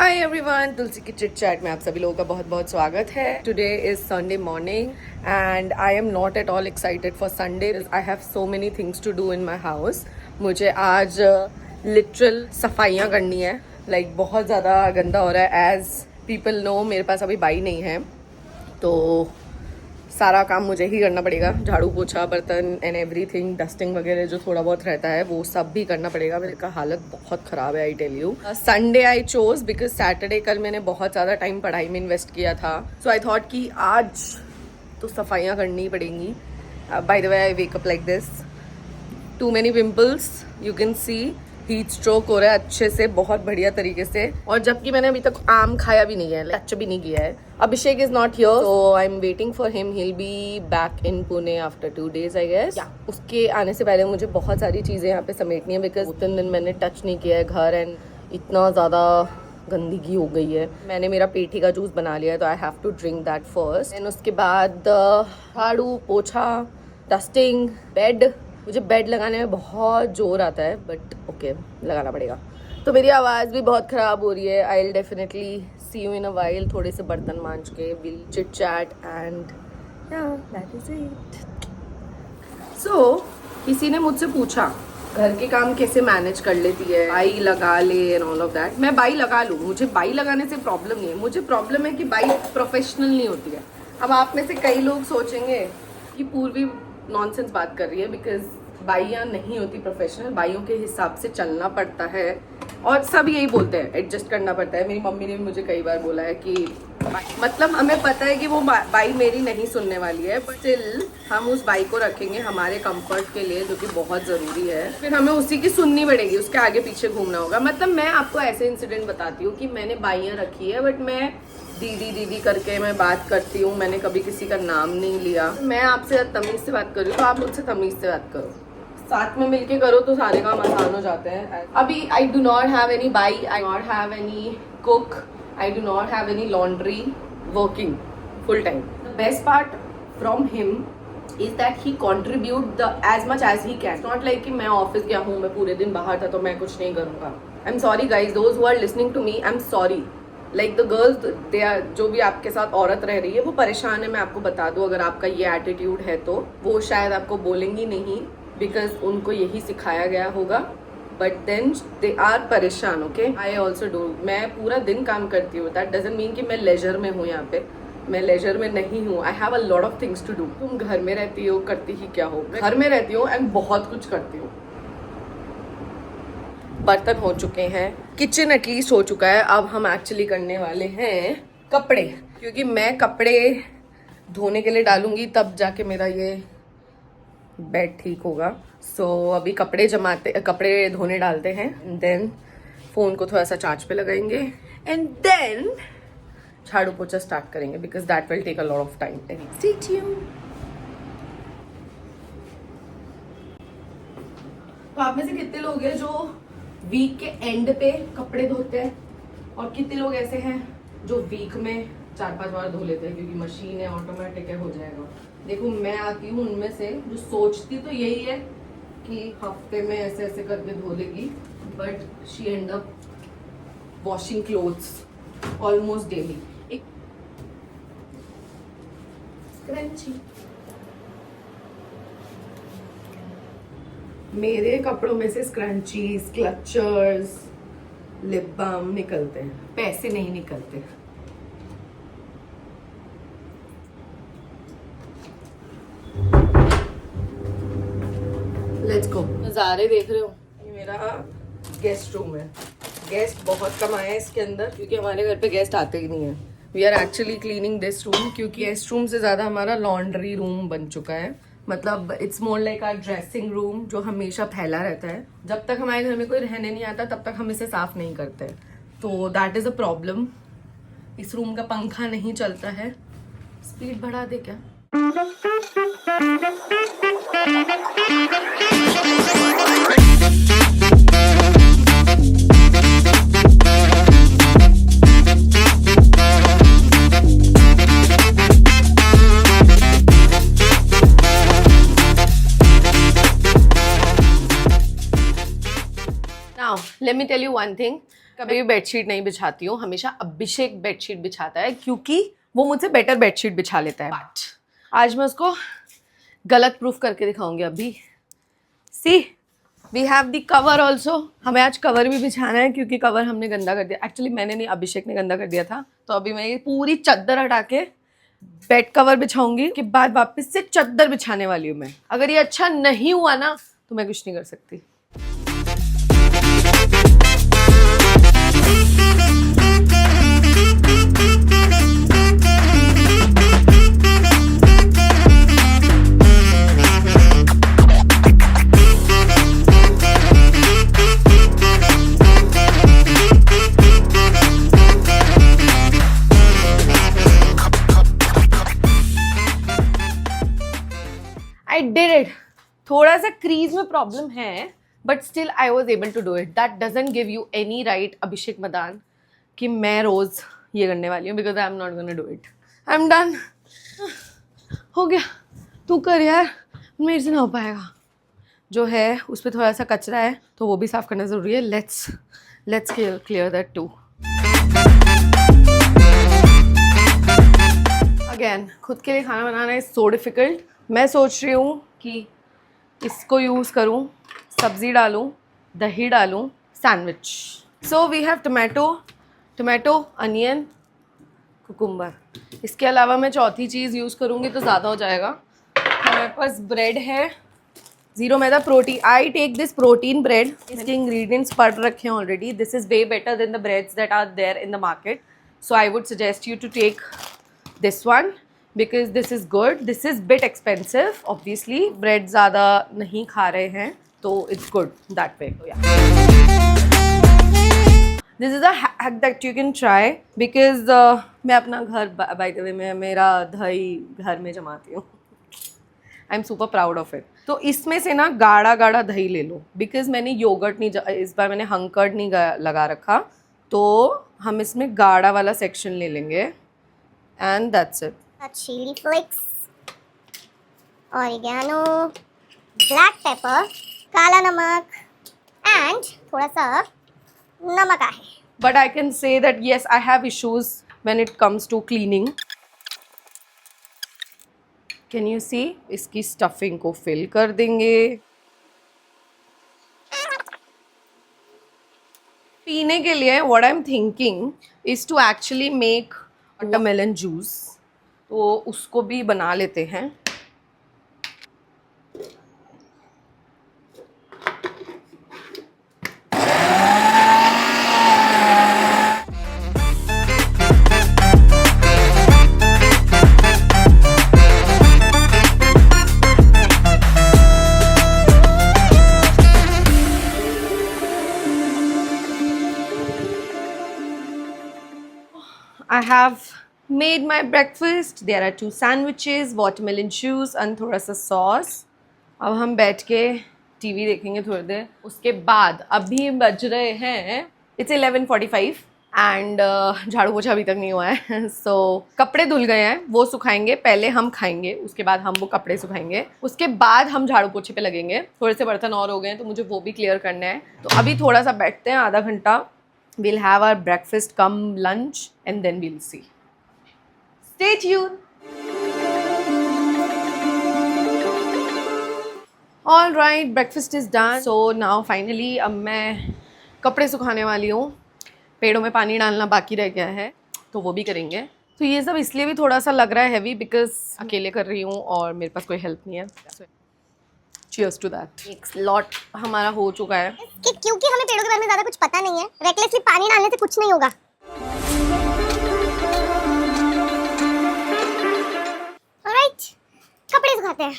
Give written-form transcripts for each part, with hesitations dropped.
Hi everyone, तुलसी की chit chat में आप सभी लोगों का बहुत बहुत स्वागत है। Today is Sunday morning and I am not at all excited for Sunday. I have so many things to do in my house. मुझे आज लिटरल सफाइयाँ करनी है। लाइक बहुत ज़्यादा गंदा हो रहा है। एज पीपल नो, मेरे पास अभी बाई नहीं है तो सारा काम मुझे ही करना पड़ेगा। झाड़ू पोछा, बर्तन एंड एवरीथिंग, डस्टिंग वगैरह जो थोड़ा बहुत रहता है वो सब भी करना पड़ेगा। मेरे का हालत बहुत ख़राब है, I tell you. Sunday I chose because Saturday कल मैंने बहुत ज़्यादा टाइम पढ़ाई में इन्वेस्ट किया था। सो आई थॉट कि आज तो सफाइयाँ करनी ही पड़ेंगी। By the way I wake up like this, too many pimples, you can see. Heat stroke हो रहा है अच्छे से, बहुत बढ़िया तरीके से। और जबकि मैंने अभी तक आम खाया भी नहीं है, टच भी नहीं किया है। Abhishek is not here, so I am waiting for him. He will be back in Pune after 2 days I guess. उसके आने से पहले मुझे बहुत सारी चीजें यहाँ पे समेटनी है बिकॉज 2-3 दिन मैंने टच नहीं किया है घर एंड इतना ज्यादा गंदगी हो गई है। मैंने मेरा पेठी का जूस बना लिया है तो I have to drink that first. And उसके बाद झाड़ू पोछा, डस्टिंग, बेड। मुझे बेड लगाने में बहुत जोर आता है बट ओके, लगाना पड़ेगा। तो मेरी आवाज़ भी बहुत ख़राब हो रही है। I will definitely see you in a while. थोड़े से बर्तन मांज के will chit chat and that is it. So किसी ने मुझसे पूछा घर के काम कैसे मैनेज कर लेती है, बाई लगा ले एंड ऑल ऑफ दैट। मैं बाई लगा लूँ, मुझे बाई लगाने से प्रॉब्लम नहीं है। मुझे प्रॉब्लम है कि बाई प्रोफेशनल नहीं होती है। अब आप में से कई लोग सोचेंगे कि पूर्वी नॉनसेंस बात कर रही है बिकॉज बाइयाँ नहीं होती प्रोफेशनल। बाइयों के हिसाब से चलना पड़ता है और सब यही बोलते हैं, एडजस्ट करना पड़ता है। मेरी मम्मी ने भी मुझे कई बार बोला है कि मतलब हमें पता है कि वो बाई मेरी नहीं सुनने वाली है बट स्टिल हम उस बाई को रखेंगे हमारे कंफर्ट के लिए, जो कि बहुत ज़रूरी है। फिर हमें उसी की सुननी पड़ेगी, उसके आगे पीछे घूमना होगा। मतलब मैं आपको ऐसे इंसिडेंट बताती हूँ कि मैंने बाइयाँ रखी है बट मैं दीदी दीदी करके मैं बात करती हूँ। मैंने कभी किसी का नाम नहीं लिया। मैं आपसे तमीज़ से बात कर रही हूँ तो आप मुझसे तमीज़ से बात करो। साथ में मिलके करो तो सारे काम आसान हो जाते हैं। अभी I do not have any बाई, I not have any cook, I do not have any laundry working full time. The best part from him is that he contribute the as much as he can. Not like कि मैं office गया हूँ, मैं पूरे दिन बाहर था तो मैं कुछ नहीं करूँगा। I am sorry guys, those who are listening to me, I am sorry. Like the girls, they are, जो भी आपके साथ औरत रह रही है वो परेशान है। मैं आपको बता दूँ, अगर आपका ये एटीट्यूड है तो वो शायद आपको बोलेंगी नहीं बिकॉज उनको यही सिखाया गया होगा बट देन दे आर परेशान। Okay, I also do. मैं पूरा दिन काम करती हूँ, दैट डजंट मीन कि मैं लेजर में हूँ। यहाँ पे मैं लेजर में नहीं हूँ। I have a lot of things to do. तुम घर में रहती हो, करती ही क्या हो? घर में रहती हूँ एंड बहुत कुछ करती हूँ। बर्तन हो चुके हैं, किचन एटलीस्ट हो चुका है। अब हम एक्चुअली करने वाले हैं कपड़े, क्योंकि मैं कपड़े धोने के लिए डालूंगी तब जाके मेरा ये बेड ठीक होगा। सो अभी कपड़े धोने डालते हैं, देन फोन को थोड़ा सा चार्ज पे लगाएंगे एंड देन झाड़ू पोछा स्टार्ट करेंगे because that will take a lot of time. Stay tuned. तो आप में से कितने लोग हैं जो वीक के एंड पे कपड़े धोते हैं और कितने लोग ऐसे हैं जो वीक में 4-5 बार धो लेते हैं क्योंकि मशीन है, ऑटोमेटिक है, हो जाएगा। देखो मैं आती हूँ उनमें से जो सोचती तो यही है कि हफ्ते में ऐसे ऐसे करके धो लेगी but she and up washing clothes almost daily. एक स्क्रंची, मेरे कपड़ों में से स्क्रंचीज, क्लचर्स, लिप बाम निकलते हैं, पैसे नहीं निकलते। Let's go. नज़ारे देख रहे हो, ये मेरा गेस्ट रूम है। गेस्ट बहुत कम आए हैं इसके अंदर क्योंकि हमारे घर पे गेस्ट आते ही नहीं है। We are actually cleaning this room क्योंकि गेस्ट रूम से ज़्यादा हमारा लॉन्ड्री रूम बन चुका है। मतलब it's more like our dressing room जो हमेशा फैला रहता है। जब तक हमारे घर में कोई रहने नहीं आता तब तक हम इसे साफ नहीं करते, तो दैट इज़ अ प्रॉब्लम। इस रूम का पंखा नहीं चलता है। स्पीड बढ़ा दे क्या? Now, let me tell you one thing. कभी भी बेडशीट नहीं बिछाती हूँ, हमेशा अभिषेक बेडशीट बिछाता है क्योंकि वो मुझसे बेटर बेडशीट बिछा लेता है। बट आज मैं उसको गलत प्रूफ करके दिखाऊंगी। अभी see we have the cover also. हमें आज कवर भी बिछाना है क्योंकि कवर हमने गंदा कर दिया। एक्चुअली मैंने नहीं, अभिषेक ने गंदा कर दिया था। तो अभी मैं ये पूरी चद्दर हटा के बेड कवर बिछाऊंगी, के बाद वापस से चद्दर बिछाने वाली हूँ मैं। अगर ये अच्छा नहीं हुआ ना तो मैं कुछ नहीं कर सकती। I did it. थोड़ा सा क्रीज में प्रॉब्लम है, but still I was able to do it. That doesn't give you any right, Abhishek Madan, कि मैं रोज ये करने वाली हूँ, because I am not gonna do it. I am done. हो गया. तू कर यार, मेरे से ना हो पाएगा. जो है उस पर थोड़ा सा कचरा है तो वो भी साफ करना ज़रूरी है. Let's clear that too. Again खुद के लिए खाना बनाना इज सो डिफ़िकल्ट. मैं सोच रही हूँ कि इसको यूज़ करूँ, सब्ज़ी डालूँ, दही डालूँ, sandwich. So we have tomato, onion, cucumber. इसके अलावा मैं चौथी चीज़ यूज़ करूँगी तो ज़्यादा हो जाएगा. हमारे पास ब्रेड है, ज़ीरो मैदा protein. I take this protein bread. इसके इंग्रेडिएंट्स पढ़ रखे हैं already. This is way better than the breads that are there in the market. So I would suggest you to take this one because this is good. This is bit expensive obviously. bread ज़्यादा नहीं खा रहे हैं तो it's good that way. So, yeah. This is a hack that you can try because मैं अपना घर by the way मैं मेरा दही घर में जमाती हूँ. I'm super proud of it. तो इसमें से ना गाढ़ा गाढ़ा दही ले लो because मैंने योगर्ट नहीं, इस बार मैंने हंकर्ड नहीं लगा रखा, तो हम इसमें गाढ़ा वाला सेक्शन ले लेंगे. And that's it. Chili flakes, oregano, black pepper, काला नमक and थोड़ा सा नमक है. But I can say that yes, I have issues when it comes to cleaning. Can you see? इसकी stuffing को fill कर देंगे. पीने के लिए what I'm thinking is to actually make watermelon juice. तो उसको भी बना लेते हैं. I have made my breakfast. There are 2 sandwiches, watermelon juice and थोड़ा सा sauce. अब हम बैठ के टीवी देखेंगे थोड़ी देर. उसके बाद अभी बज रहे हैं It's 11:45 एंड झाड़ू पोछा अभी तक नहीं हुआ है. So कपड़े धुल गए हैं, वो सुखाएंगे. पहले हम खाएंगे, उसके बाद हम वो कपड़े सुखाएंगे. उसके बाद हम झाड़ू पोछे पे लगेंगे. थोड़े से बर्तन और हो गए हैं तो मुझे वो भी क्लियर करना है. तो अभी थोड़ा सा बैठते हैं, आधा घंटा. We'll have our breakfast come lunch and then we'll see. Stay tuned. All right, breakfast is done. So now finally अब मैं कपड़े सुखाने वाली हूँ. पेड़ों में पानी डालना बाकी रह गया है तो वो भी करेंगे. तो ये सब इसलिए भी थोड़ा सा लग रहा है हैवी बिकॉज अकेले कर रही हूँ और मेरे पास कोई हेल्प नहीं है. Cheers to that. एक लॉट हमारा हो चुका है. क्योंकि हमें पेड़ों के बारे में ज़्यादा कुछ पता नहीं है. रेकलेसली पानी डालने से कुछ नहीं होगा. ऑलराइट, कपड़े सुखाते हैं.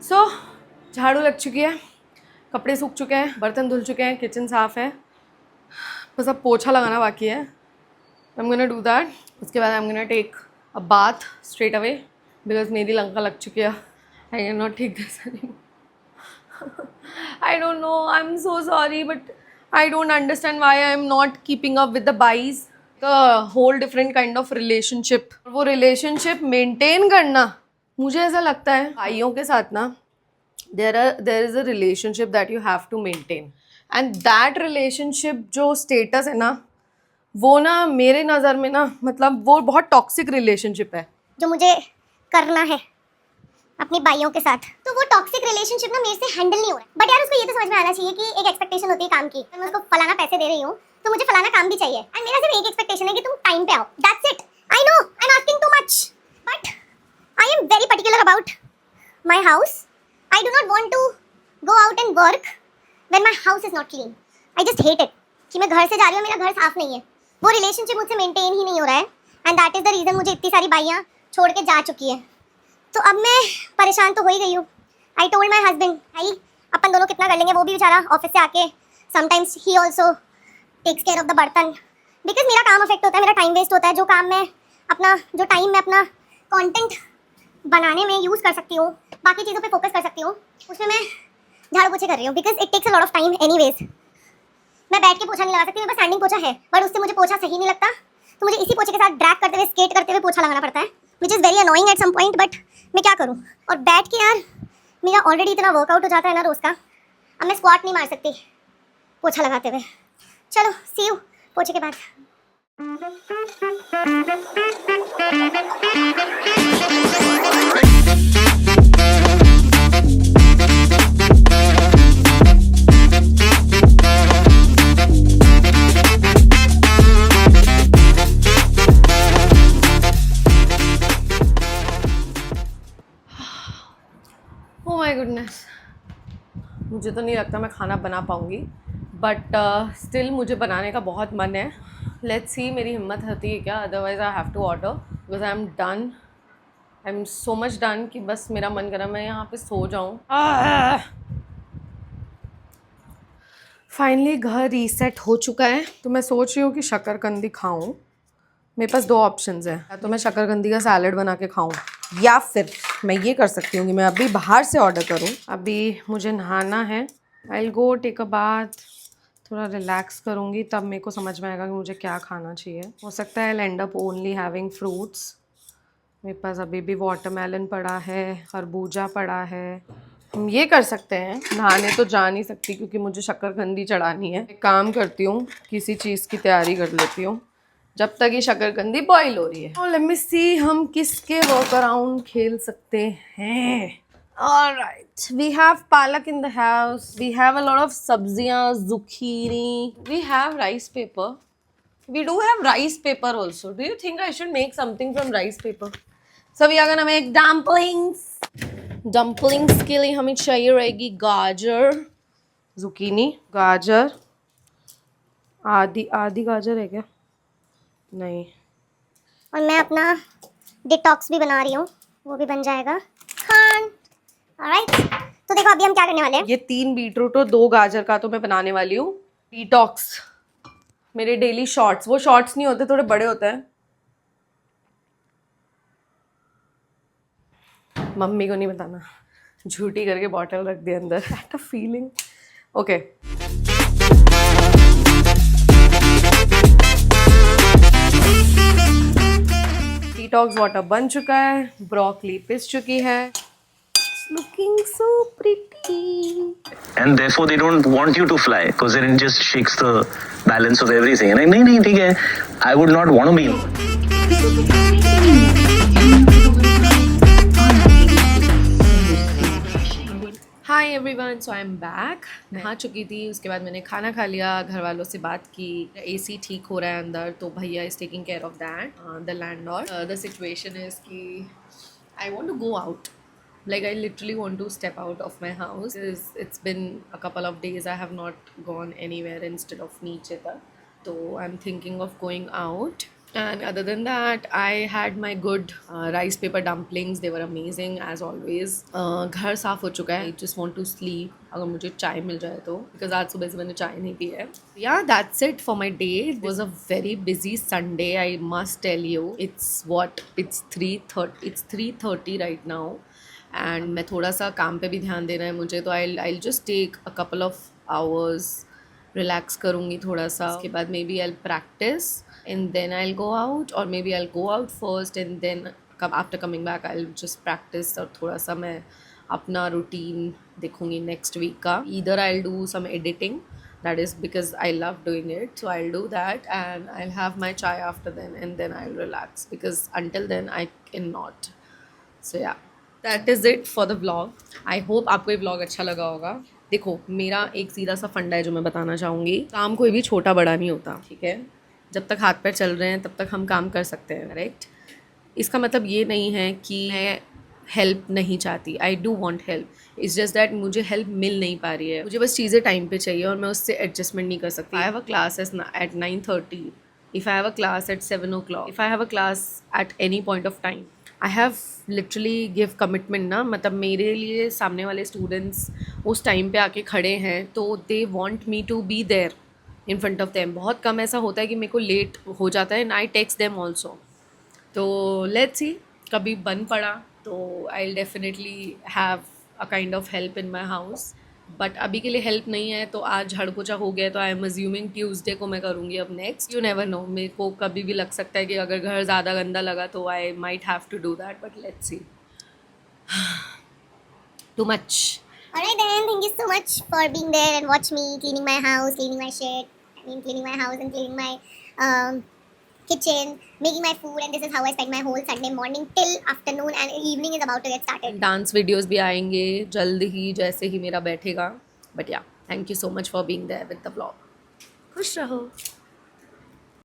सो झाड़ू लग चुकी है, कपड़े सूख चुके हैं, बर्तन धुल चुके हैं, किचन साफ़ है, बस अब पोछा लगाना बाकी है. I am gonna do that. उसके बाद I am gonna take a bath straight away because मेरी लंका लग चुकी है. I can not take this anymore. I don't know, I'm so sorry, but I don't understand why I'm not keeping up with the boys. The whole different kind of relationship. वो relationship maintain करना, मुझे ऐसा लगता है भाइयों के साथ ना there is a relationship that you have to maintain. And that relationship जो status है ना, वो ना मेरे नज़र में ना मतलब वो बहुत टॉक्सिक रिलेशनशिप है जो मुझे करना है अपनी बाइयों के साथ. तो वो टॉक्सिक रिलेशनशिप ना मेरे से हैंडल नहीं हो रहा. बट यार उसको ये तो समझ में आना चाहिए कि एक एक्सपेक्टेशन होती है काम की. मैं उसको फलाना पैसे दे रही हूँ तो मुझे फलाना काम भी चाहिए. एंड मेरा सिर्फ एक एक्सपेक्टेशन है कि तुम टाइम पे आओ. That's it. I know I am asking too much but I am very particular about my house. I do not want to go out and work when my house is not clean. I just hate it कि मैं घर से जा रही हूँ, मेरा घर साफ नहीं है. वो रिलेशनशिप मुझसे मेंटेन ही नहीं हो रहा है. And that is the reason मुझे इतनी सारी बाइयाँ छोड़ के जा चुकी है. तो अब मैं परेशान तो हो ही गई हूँ. आई टोल्ड माई हस्बैंड भाई अपन दोनों कितना कर लेंगे. वो भी बेचारा ऑफिस से आके समटाइम्स ही also takes care of the बर्तन बिकॉज मेरा काम अफेक्ट होता है, मेरा टाइम वेस्ट होता है. जो काम मैं अपना जो टाइम मैं अपना कंटेंट बनाने में यूज़ कर सकती हूँ, बाकी चीज़ों पे फोकस कर सकती हूँ, उसमें मैं झाड़ू पोछे कर रही हूँ because it takes a lot of time anyways. मैं बैठ के पोछा नहीं लगा सकती, मेरे पास स्टैंडिंग पोछा है बट उससे मुझे पोछा सही नहीं लगता. तो मुझे इसी पोछे के साथ ड्रैग करते हुए स्केट करते हुए पोछा लगाना पड़ता है which is very annoying at some point. But मैं क्या करूँ. और बैठ के यार मेरा ऑलरेडी इतना वर्कआउट हो जाता है ना रोज़ का. अब मैं स्क्वाट नहीं मार सकती पोछा लगाते हुए. चलो सी यू पोछे के बाद. ओह माय गुडनेस, मुझे तो नहीं लगता मैं खाना बना पाऊँगी बट स्टिल मुझे बनाने का बहुत मन है. लेट्स सी मेरी हिम्मत होती है क्या. Otherwise I have to order because I am done. I am so much done कि बस मेरा मन करा मैं यहाँ पे सो जाऊँ. फाइनली घर रीसेट हो चुका है तो मैं सोच रही हूँ कि शकरकंदी खाऊँ. मेरे पास दो ऑप्शंस हैं, या तो मैं शकरकंदी का सैलड बना के खाऊँ या फिर मैं ये कर सकती हूँ कि मैं अभी बाहर से ऑर्डर करूँ. अभी मुझे नहाना है. I will go take a bath, थोड़ा रिलैक्स करूँगी तब मेरे को समझ में आएगा कि मुझे क्या खाना चाहिए. हो सकता है I will and up only having fruits. मेरे पास अभी भी वाटरमेलन पड़ा है, खरबूजा पड़ा है. हम ये कर सकते हैं, नहाने तो जा नहीं सकती क्योंकि मुझे शकरकंदी चढ़ानी है. एक काम करती हूँ, किसी चीज़ की तैयारी कर लेती हूँ जब तक ये शकरकंदी बॉईल हो रही है. लेट मी सी हम किसके वर्क अराउंड खेल सकते हैं. Alright, we have palak in the house. We have a lot of sabziyan, zucchini. We have rice paper. We do have rice paper also. Do you think I should make something from rice paper? So we are gonna make dumplings. Dumplings के लिए हमें चाहिए रहेगी गाजर, zucchini, गाजर. आधी गाजर है क्या? नहीं. और मैं अपना डिटॉक्स भी बना रही हूँ, वो भी बन जाएगा. खान. ऑलराइट, तो देखो अभी हम क्या करने वाले हैं. ये 3 बीटरूट और 2 गाजर का तो मैं बनाने वाली हूँ डिटॉक्स. मेरे डेली शॉर्ट्स, वो शॉर्ट्स नहीं होते, थोड़े बड़े होते हैं. मम्मी को नहीं बताना, झूठी करके बॉटल रख दिया अंदर. That a feeling. Okay, detox water बन चुका है, ब्रोकली पिस चुकी है. Looking so pretty. And therefore they don't want you to fly because then it just shakes the balance of everything. And नहीं नहीं ठीक है, I would not want to be. Hi everyone, so I'm back. नहा चुकी थी, उसके बाद मैंने खाना खा लिया, घर वालों से बात की. AC ठीक हो रहा है अंदर तो भैया is taking care of that. The landlord. The situation is कि I want to go out. Like I literally want to step out of my house. It's been a couple of days I have not gone anywhere instead of नीचे तक. So I'm thinking of going out. And other than that, I had my good rice paper dumplings. They were amazing as always. घर साफ हो चुका है. I just want to sleep. अगर मुझे चाय मिल जाए तो, because आज सुबह से मैंने चाय नहीं पी है. Yeah, that's it for my day. It was a very busy Sunday, I must tell you. It's 3:30 right now. And मैं थोड़ा सा काम पे भी ध्यान देना है मुझे, तो I'll just take a couple of hours, relax करूँगी थोड़ा सा. उसके बाद maybe I practice and then I'll go out, or maybe I'll go out first and then after coming back I'll just practice. और थोड़ा सा मैं अपना routine देखूँगी next week का. Either I'll do some editing, that is because I love doing it, so I'll do that and I'll have my chai after then and then I'll relax, because until then I cannot. So yeah, that is it for the vlog. I hope आपको ये vlog अच्छा लगा होगा. देखो, मेरा एक सीधा सा फंडा है जो मैं बताना चाहूँगी. काम कोई भी छोटा बड़ा नहीं होता, ठीक है. जब तक हाथ पैर चल रहे हैं तब तक हम काम कर सकते हैं, राइट. इसका मतलब ये नहीं है कि मैं हेल्प नहीं चाहती. I do want help. It's just that मुझे हेल्प मिल नहीं पा रही है. मुझे बस चीज़ें टाइम पे चाहिए और मैं उससे एडजस्टमेंट नहीं कर सकती. I have a class at 9:30. If I have a class at 7 o'clock. If I have a class at any point of time, I have literally give commitment ना. मतलब मेरे लिए सामने वाले स्टूडेंट्स उस टाइम पे आके खड़े हैं तो they want me to be there in front of them. बहुत कम ऐसा होता है कि मेरे को लेट हो जाता है, and I text them also. तो लेट्स सी, कभी बन पड़ा तो आई will definitely have a kind of help in my house. But अभी के लिए हेल्प नहीं है, तो आज झाड़ पोछा हो गया, तो आई एम अज्यूमिंग ट्यूसडे को मैं करूँगी अब नेक्स्ट. यू नेवर नो, मेरे को कभी भी लग सकता है कि अगर घर ज़्यादा गंदा लगा तो I might have to do that, but let's see. Too much. Alright then, thank you so much for being there and watch me cleaning my house, cleaning my shit. I mean, cleaning my house and cleaning my kitchen, making my food, and this is how I spend my whole Sunday morning till afternoon, and evening is about to get started. Dance videos भी आएंगे जल्द ही, जैसे ही मेरा बैठेगा. But yeah, thank you so much for being there with the vlog. खुश रहो.